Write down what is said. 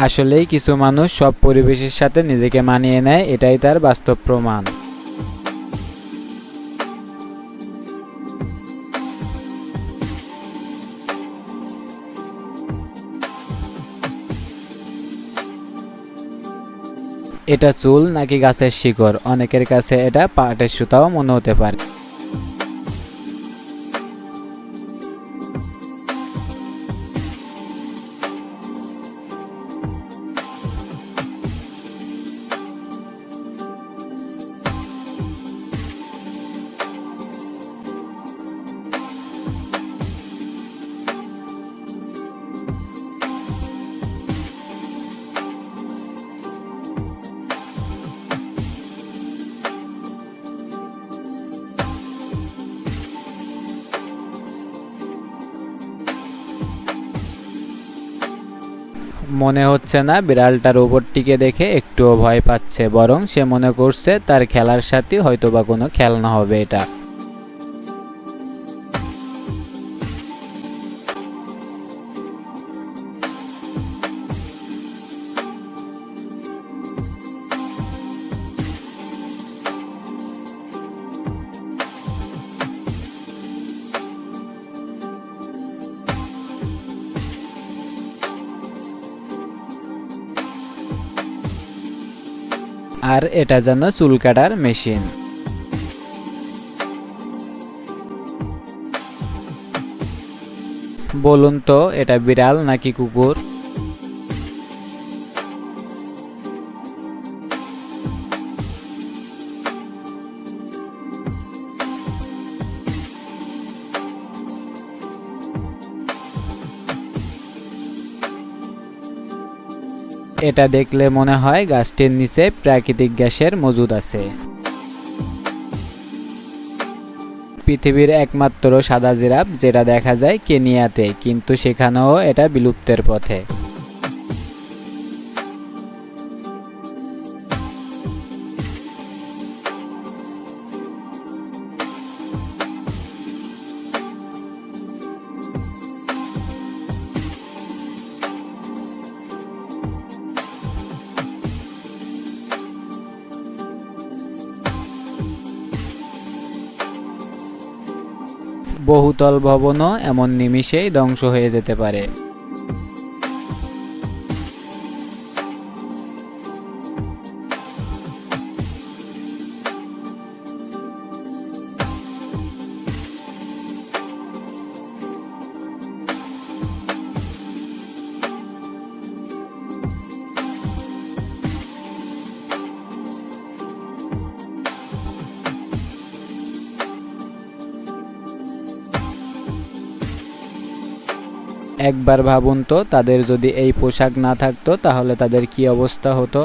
আসলেই কিছু মানুষ সব পরিবেশের সাথে নিজেকে মানিয়ে নেয়, এটাই তার বাস্তব প্রমাণ। এটা চুল নাকি গাছের শিকড়? অনেকের কাছে এটা পাটের সুতাও মনে হতে পারে। মনে হচ্ছে না বিড়ালটা রোবটটিকে দেখে একটুও ভয় পাচ্ছে, বরং সে মনে করছে তার খেলার সাথে হয়তোবা কোনো খেলনা হবে এটা। আর এটা যেন চুল কাটার মেশিন। বলুন তো, এটা বিড়াল নাকি কুকুর? এটা দেখলে মনে হয় গাছটির নিচে প্রাকৃতিক গ্যাসের মজুদ আছে। পৃথিবীর একমাত্র সাদা জিরাফ যেটা দেখা যায় কেনিয়াতে, কিন্তু সেখানেও এটা বিলুপ্তের পথে। বহুতল ভবনও এমন নিমিষেই ধ্বংস হয়ে যেতে পারে। একবার ভাবুন তো, তাদের যদি এই পোশাক না থাকতো তাহলে তাদের কি অবস্থা হতো।